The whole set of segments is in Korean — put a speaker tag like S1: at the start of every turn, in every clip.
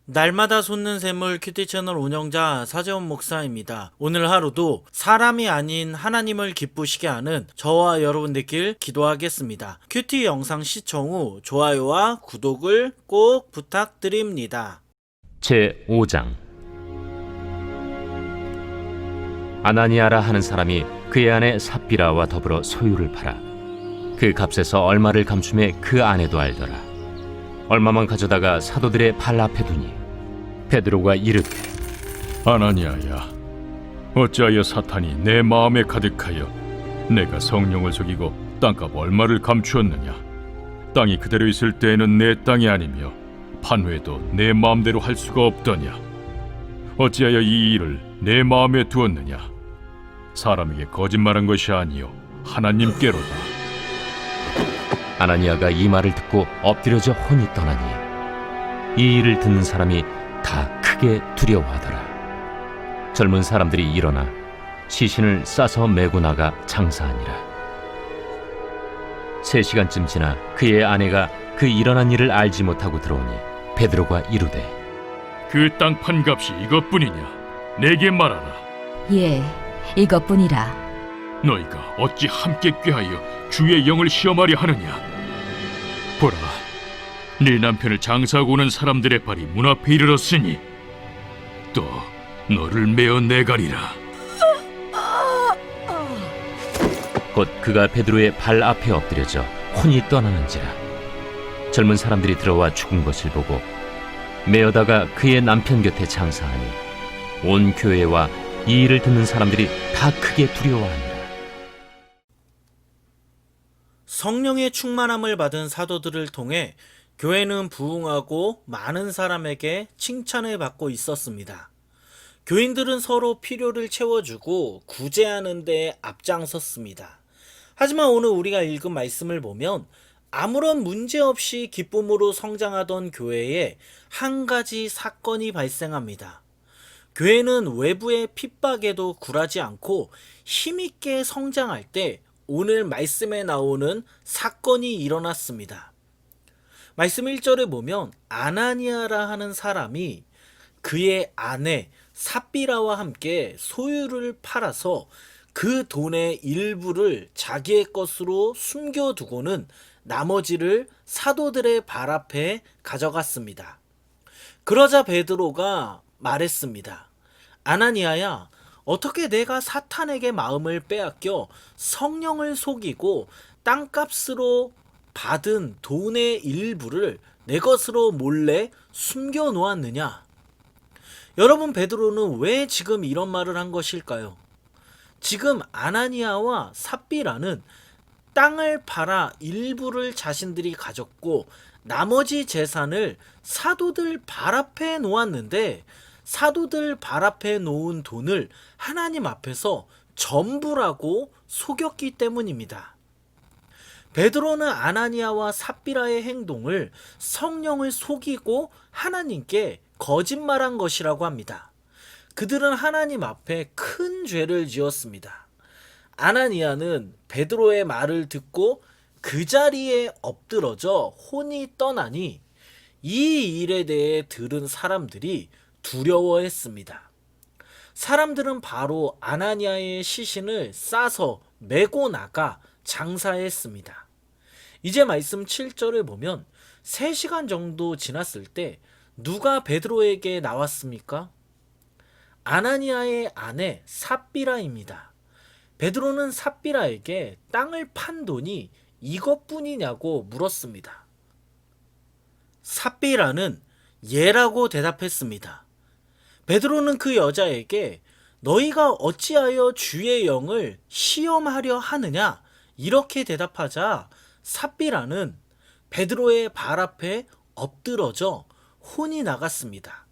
S1: 날마다 솟는 샘물 큐티 채널 운영자 사재원 목사입니다. 오늘 하루도 사람이 아닌 하나님을 기쁘시게 하는 저와 여러분 되길 기도하겠습니다. 큐티 영상 시청 후 좋아요와 구독을 꼭 부탁드립니다.
S2: 제5장 아나니아라 하는 사람이 그의 아내 삽비라와 더불어 소유를 팔아 그 값에서 얼마를 감춤해 그 아내도 알더라. 얼마만 가져다가 사도들의 발 앞에 두니 베드로가 이르되
S3: 아나니아야, 어찌하여 사탄이 내 마음에 가득하여 내가 성령을 속이고 땅값 얼마를 감추었느냐? 땅이 그대로 있을 때에는 내 땅이 아니며 판회도 내 마음대로 할 수가 없더냐? 어찌하여 이 일을 내 마음에 두었느냐? 사람에게 거짓말한 것이 아니요 하나님께로다.
S2: 아나니아가 이 말을 듣고 엎드려져 혼이 떠나니 이 일을 듣는 사람이 다 크게 두려워하더라. 젊은 사람들이 일어나 시신을 싸서 메고 나가 장사하니라. 3시간쯤 지나 그의 아내가 그 일어난 일을 알지 못하고 들어오니 베드로가 이르되
S3: 그 땅 판 값이 이것뿐이냐? 내게 말하라.
S4: 예, 이것뿐이라.
S3: 너희가 어찌 함께 꾀하여 주의 영을 시험하려 하느냐? 보라, 네 남편을 장사하고 오는 사람들의 발이 문 앞에 이르렀으니 또 너를 메어 내가리라.
S2: 곧 그가 베드로의 발 앞에 엎드려져 혼이 떠나는지라. 젊은 사람들이 들어와 죽은 것을 보고 메어다가 그의 남편 곁에 장사하니 온 교회와 이 일을 듣는 사람들이 다 크게 두려워하니라.
S1: 성령의 충만함을 받은 사도들을 통해 교회는 부흥하고 많은 사람에게 칭찬을 받고 있었습니다. 교인들은 서로 필요를 채워주고 구제하는 데 앞장섰습니다. 하지만 오늘 우리가 읽은 말씀을 보면 아무런 문제 없이 기쁨으로 성장하던 교회에 한 가지 사건이 발생합니다. 교회는 외부의 핍박에도 굴하지 않고 힘있게 성장할 때 오늘 말씀에 나오는 사건이 일어났습니다. 말씀 1절에 보면 아나니아라 하는 사람이 그의 아내 삽비라와 함께 소유를 팔아서 그 돈의 일부를 자기의 것으로 숨겨두고는 나머지를 사도들의 발 앞에 가져갔습니다. 그러자 베드로가 말했습니다. 아나니아야, 어떻게 내가 사탄에게 마음을 빼앗겨 성령을 속이고 땅값으로 받은 돈의 일부를 내 것으로 몰래 숨겨 놓았느냐? 여러분, 베드로는 왜 지금 이런 말을 한 것일까요? 지금 아나니아와 삽비라는 땅을 팔아 일부를 자신들이 가졌고 나머지 재산을 사도들 발 앞에 놓았는데 사도들 발 앞에 놓은 돈을 하나님 앞에서 전부라고 속였기 때문입니다. 베드로는 아나니아와 삽비라의 행동을 성령을 속이고 하나님께 거짓말한 것이라고 합니다. 그들은 하나님 앞에 큰 죄를 지었습니다. 아나니아는 베드로의 말을 듣고 그 자리에 엎드러져 혼이 떠나니 이 일에 대해 들은 사람들이 두려워했습니다. 사람들은 바로 아나니아의 시신을 싸서 메고 나가 장사했습니다. 이제 말씀 7절을 보면 3시간 정도 지났을 때 누가 베드로에게 나왔습니까? 아나니아의 아내 삽비라입니다. 베드로는 삽비라에게 땅을 판 돈이 이것뿐이냐고 물었습니다. 삽비라는 예라고 대답했습니다. 베드로는 그 여자에게 너희가 어찌하여 주의 영을 시험하려 하느냐? 이렇게 대답하자 삽비라는 베드로의 발 앞에 엎드러져 혼이 나갔습니다.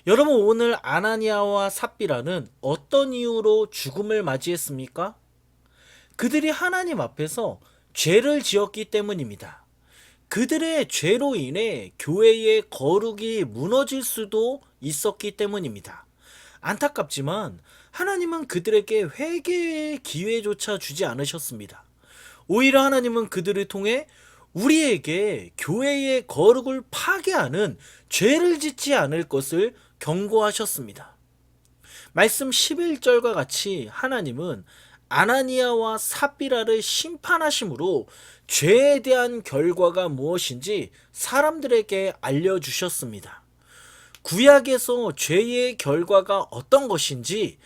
S1: 여러분, 오늘 아나니아와 삽비라는 어떤 이유로 죽음을 맞이했습니까? 그들이 하나님 앞에서 죄를 지었기 때문입니다. 그들의 죄로 인해 교회의 거룩이 무너질 수도 있었기 때문입니다. 안타깝지만 하나님은 그들에게 회개의 기회조차 주지 않으셨습니다. 오히려 하나님은 그들을 통해 우리에게 교회의 거룩을 파괴하는 죄를 짓지 않을 것을 경고하셨습니다. 말씀 11절과 같이 하나님은 아나니아와 삽비라를 심판하심으로 죄에 대한 결과가 무엇인지 사람들에게 알려주셨습니다. 구약에서 죄의 결과가 어떤 것인지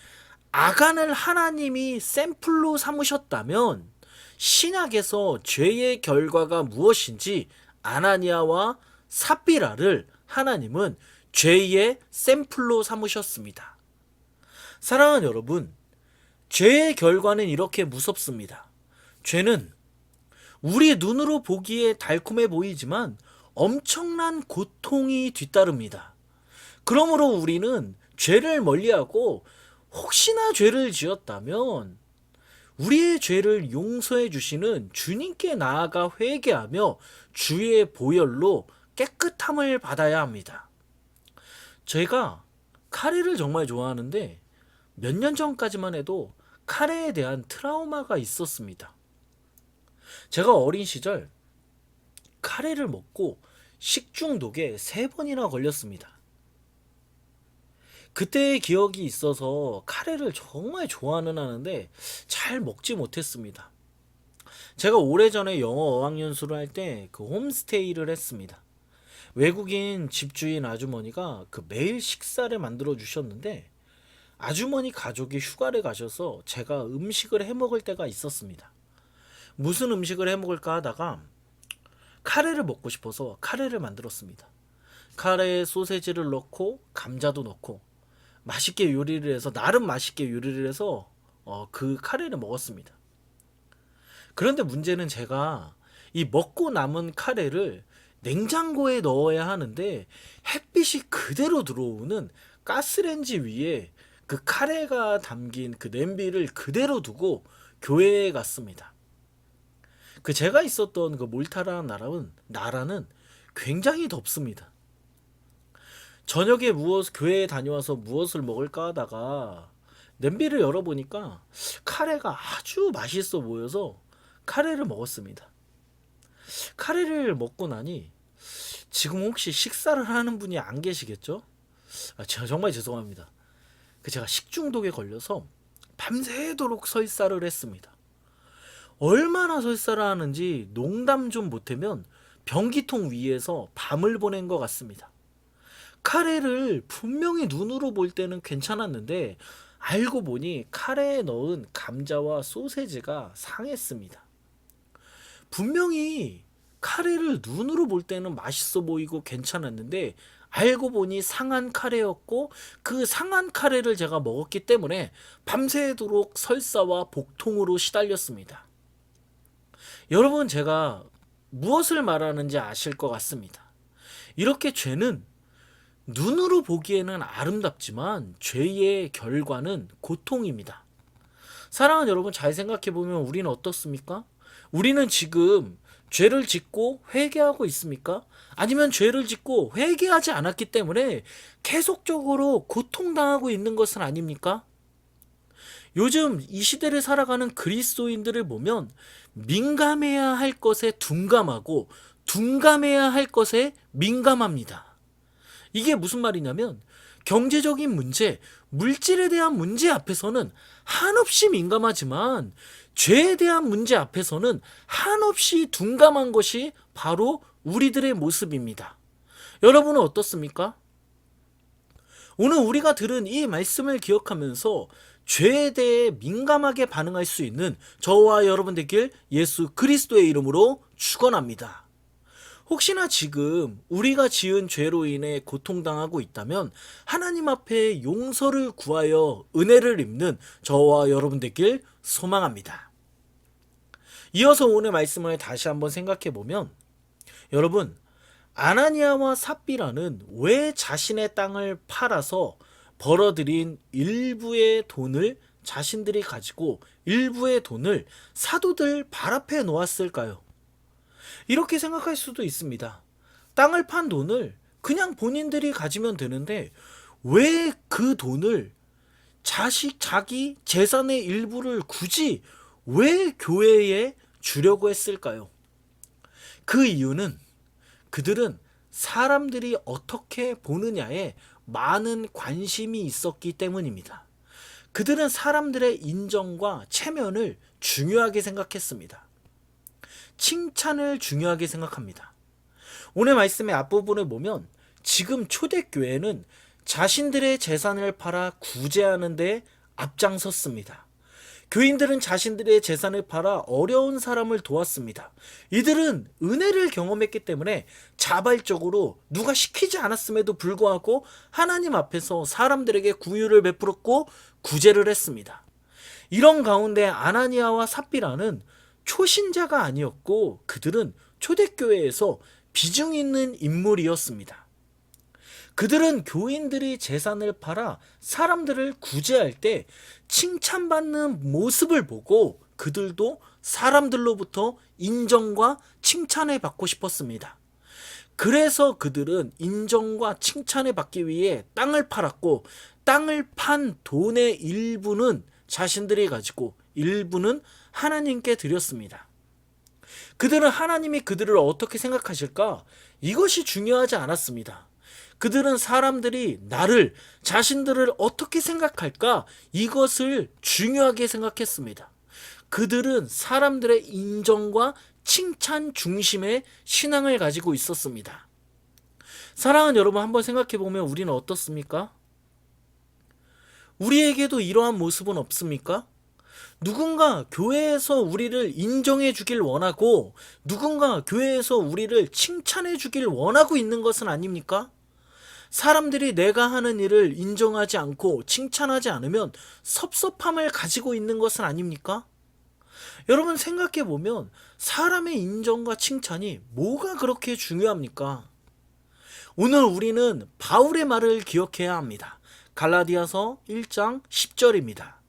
S1: 아간을 하나님이 샘플로 삼으셨다면 신약에서 죄의 결과가 무엇인지 아나니아와 삽비라를 하나님은 죄의 샘플로 삼으셨습니다. 사랑하는 여러분, 죄의 결과는 이렇게 무섭습니다. 죄는 우리 눈으로 보기에 달콤해 보이지만 엄청난 고통이 뒤따릅니다. 그러므로 우리는 죄를 멀리하고 혹시나 죄를 지었다면 우리의 죄를 용서해 주시는 주님께 나아가 회개하며 주의 보혈로 깨끗함을 받아야 합니다. 제가 카레를 정말 좋아하는데 몇 년 전까지만 해도 카레에 대한 트라우마가 있었습니다. 제가 어린 시절 카레를 먹고 식중독에 3번이나 걸렸습니다. 그때의 기억이 있어서 카레를 정말 좋아는 하는데 잘 먹지 못했습니다. 제가 오래전에 영어 어학연수를 할 때 그 홈스테이를 했습니다. 외국인 집주인 아주머니가 그 매일 식사를 만들어 주셨는데 아주머니 가족이 휴가를 가셔서 제가 음식을 해 먹을 때가 있었습니다. 무슨 음식을 해 먹을까 하다가 카레를 먹고 싶어서 카레를 만들었습니다. 카레에 소세지를 넣고 감자도 넣고 맛있게 요리를 해서 나름 맛있게 요리를 해서 그 카레를 먹었습니다. 그런데 문제는 제가 이 먹고 남은 카레를 냉장고에 넣어야 하는데 햇빛이 그대로 들어오는 가스레인지 위에 그 카레가 담긴 그 냄비를 그대로 두고 교회에 갔습니다. 그 제가 있었던 그 몰타라는 나라는 굉장히 덥습니다. 저녁에 교회에 다녀와서 무엇을 먹을까 하다가 냄비를 열어보니까 카레가 아주 맛있어 보여서 카레를 먹었습니다. 카레를 먹고 나니 지금 혹시 식사를 하는 분이 안 계시겠죠? 제가 정말 죄송합니다. 제가 식중독에 걸려서 밤새도록 설사를 했습니다. 얼마나 설사를 하는지 농담 좀 못하면 변기통 위에서 밤을 보낸 것 같습니다. 카레를 분명히 눈으로 볼 때는 괜찮았는데 알고 보니 카레에 넣은 감자와 소세지가 상했습니다. 분명히 카레를 눈으로 볼 때는 맛있어 보이고 괜찮았는데 알고 보니 상한 카레였고 그 상한 카레를 제가 먹었기 때문에 밤새도록 설사와 복통으로 시달렸습니다. 여러분, 제가 무엇을 말하는지 아실 것 같습니다. 이렇게 죄는 눈으로 보기에는 아름답지만 죄의 결과는 고통입니다. 사랑하는 여러분, 잘 생각해 보면 우리는 어떻습니까? 우리는 지금 죄를 짓고 회개하고 있습니까? 아니면 죄를 짓고 회개하지 않았기 때문에 계속적으로 고통당하고 있는 것은 아닙니까? 요즘 이 시대를 살아가는 그리스도인들을 보면 민감해야 할 것에 둔감하고 둔감해야 할 것에 민감합니다. 이게 무슨 말이냐면 경제적인 문제, 물질에 대한 문제 앞에서는 한없이 민감하지만 죄에 대한 문제 앞에서는 한없이 둔감한 것이 바로 우리들의 모습입니다. 여러분은 어떻습니까? 오늘 우리가 들은 이 말씀을 기억하면서 죄에 대해 민감하게 반응할 수 있는 저와 여러분 되길 예수 그리스도의 이름으로 축원합니다. 혹시나 지금 우리가 지은 죄로 인해 고통당하고 있다면 하나님 앞에 용서를 구하여 은혜를 입는 저와 여러분 되길 소망합니다. 이어서 오늘 말씀을 다시 한번 생각해 보면 여러분, 아나니아와 삽비라는 왜 자신의 땅을 팔아서 벌어들인 일부의 돈을 자신들이 가지고 일부의 돈을 사도들 발 앞에 놓았을까요? 이렇게 생각할 수도 있습니다. 땅을 판 돈을 그냥 본인들이 가지면 되는데 왜 그 돈을 자기 재산의 일부를 굳이 왜 교회에 주려고 했을까요? 그 이유는 그들은 사람들이 어떻게 보느냐에 많은 관심이 있었기 때문입니다. 그들은 사람들의 인정과 체면을 중요하게 생각했습니다. 칭찬을 중요하게 생각합니다. 오늘 말씀의 앞부분을 보면 지금 초대교회는 자신들의 재산을 팔아 구제하는 데 앞장섰습니다. 교인들은 자신들의 재산을 팔아 어려운 사람을 도왔습니다. 이들은 은혜를 경험했기 때문에 자발적으로 누가 시키지 않았음에도 불구하고 하나님 앞에서 사람들에게 구휼을 베풀었고 구제를 했습니다. 이런 가운데 아나니아와 삽비라는 초신자가 아니었고 그들은 초대교회에서 비중 있는 인물이었습니다. 그들은 교인들이 재산을 팔아 사람들을 구제할 때 칭찬받는 모습을 보고 그들도 사람들로부터 인정과 칭찬을 받고 싶었습니다. 그래서 그들은 인정과 칭찬을 받기 위해 땅을 팔았고 땅을 판 돈의 일부는 자신들이 가지고 일부는 하나님께 드렸습니다. 그들은 하나님이 그들을 어떻게 생각하실까? 이것이 중요하지 않았습니다. 그들은 사람들이 나를, 자신들을 어떻게 생각할까? 이것을 중요하게 생각했습니다. 그들은 사람들의 인정과 칭찬 중심의 신앙을 가지고 있었습니다. 사랑하는 여러분, 한번 생각해 보면 우리는 어떻습니까? 우리에게도 이러한 모습은 없습니까? 누군가 교회에서 우리를 인정해 주길 원하고 누군가 교회에서 우리를 칭찬해 주길 원하고 있는 것은 아닙니까? 사람들이 내가 하는 일을 인정하지 않고 칭찬하지 않으면 섭섭함을 가지고 있는 것은 아닙니까? 여러분 생각해 보면 사람의 인정과 칭찬이 뭐가 그렇게 중요합니까? 오늘 우리는 바울의 말을 기억해야 합니다. 갈라디아서 1장 10절입니다.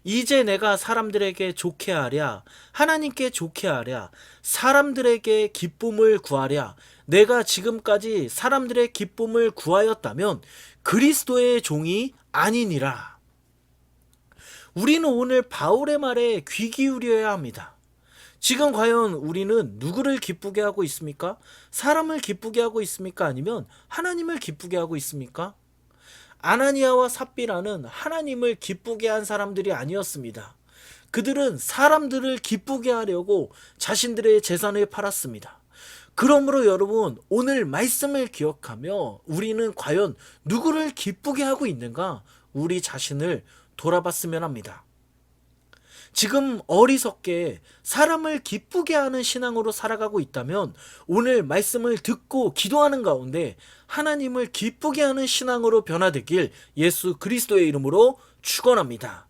S1: 이제 내가 사람들에게 좋게 하랴, 하나님께 좋게 하랴, 사람들에게 기쁨을 구하랴. 내가 지금까지 사람들의 기쁨을 구하였다면 그리스도의 종이 아니니라. 우리는 오늘 바울의 말에 귀 기울여야 합니다. 지금 과연 우리는 누구를 기쁘게 하고 있습니까? 사람을 기쁘게 하고 있습니까? 아니면 하나님을 기쁘게 하고 있습니까? 아나니아와 삽비라는 하나님을 기쁘게 한 사람들이 아니었습니다. 그들은 사람들을 기쁘게 하려고 자신들의 재산을 팔았습니다. 그러므로 여러분, 오늘 말씀을 기억하며 우리는 과연 누구를 기쁘게 하고 있는가? 우리 자신을 돌아봤으면 합니다. 지금 어리석게 사람을 기쁘게 하는 신앙으로 살아가고 있다면 오늘 말씀을 듣고 기도하는 가운데 하나님을 기쁘게 하는 신앙으로 변화되길 예수 그리스도의 이름으로 축원합니다.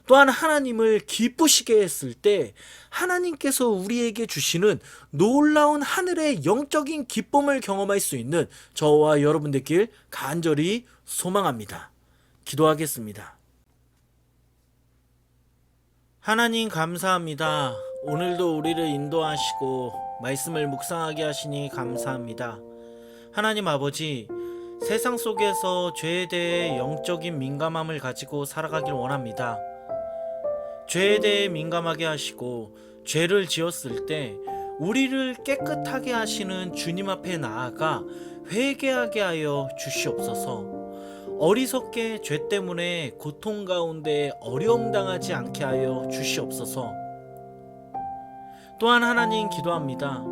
S1: 또한 하나님을 기쁘시게 했을 때 하나님께서 우리에게 주시는 놀라운 하늘의 영적인 기쁨을 경험할 수 있는 저와 여러분 되길 간절히 소망합니다. 기도하겠습니다. 하나님 감사합니다. 오늘도 우리를 인도하시고 말씀을 묵상하게 하시니 감사합니다. 하나님 아버지, 세상 속에서 죄에 대해 영적인 민감함을 가지고 살아가길 원합니다. 죄에 대해 민감하게 하시고 죄를 지었을 때 우리를 깨끗하게 하시는 주님 앞에 나아가 회개하게 하여 주시옵소서. 어리석게 죄 때문에 고통 가운데 어려움 당하지 않게 하여 주시옵소서. 또한 하나님 기도합니다.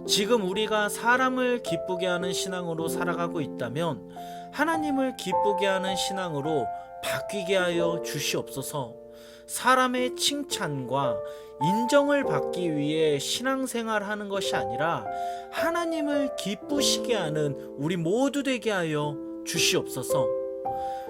S1: 지금 우리가 사람을 기쁘게 하는 신앙으로 살아가고 있다면 하나님을 기쁘게 하는 신앙으로 바뀌게 하여 주시옵소서. 사람의 칭찬과 인정을 받기 위해 신앙생활 하는 것이 아니라 하나님을 기쁘시게 하는 우리 모두 되게 하여 주시옵소서.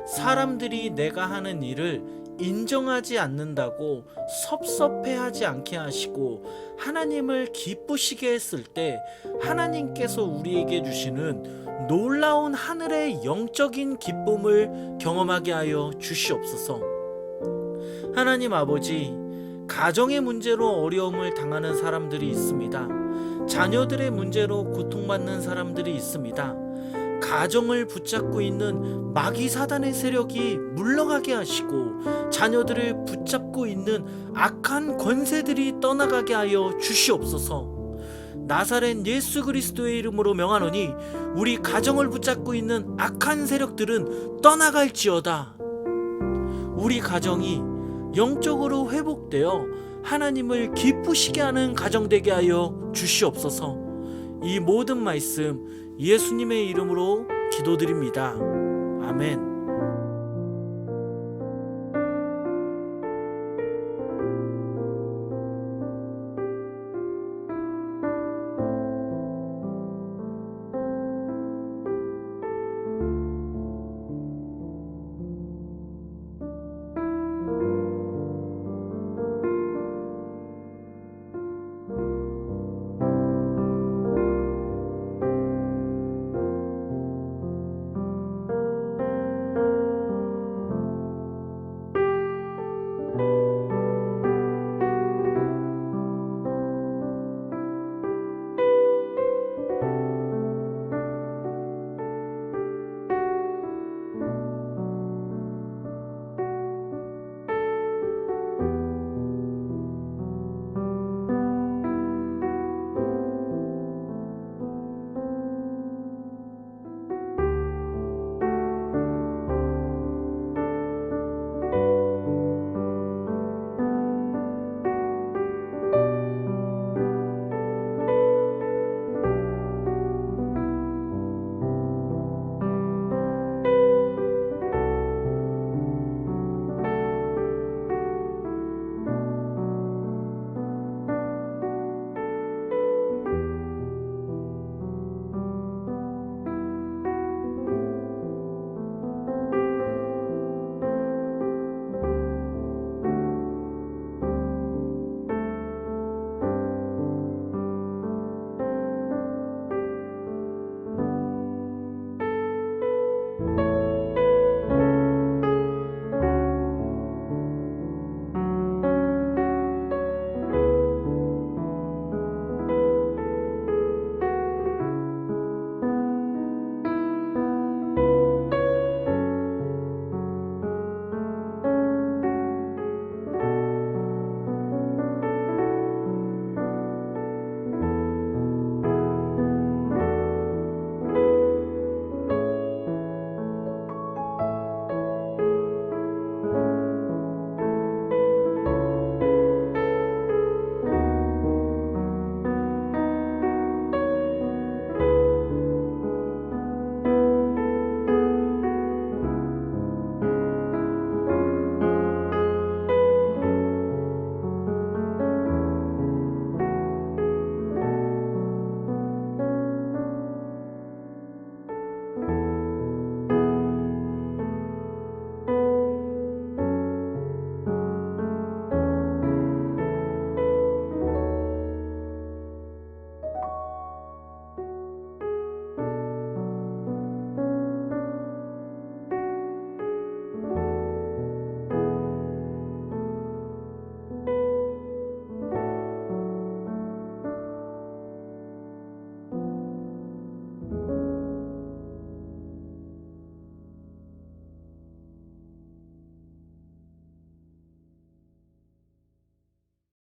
S1: 사람들이 내가 하는 일을 인정하지 않는다고 섭섭해하지 않게 하시고 하나님을 기쁘시게 했을 때 하나님께서 우리에게 주시는 놀라운 하늘의 영적인 기쁨을 경험하게 하여 주시옵소서. 하나님 아버지, 가정의 문제로 어려움을 당하는 사람들이 있습니다. 자녀들의 문제로 고통받는 사람들이 있습니다. 가정을 붙잡고 있는 마귀 사단의 세력이 물러가게 하시고 자녀들을 붙잡고 있는 악한 권세들이 떠나가게 하여 주시옵소서. 나사렛 예수 그리스도의 이름으로 명하노니 우리 가정을 붙잡고 있는 악한 세력들은 떠나갈지어다. 우리 가정이 영적으로 회복되어 하나님을 기쁘시게 하는 가정 되게 하여 주시옵소서. 이 모든 말씀 예수님의 이름으로 기도드립니다. 아멘.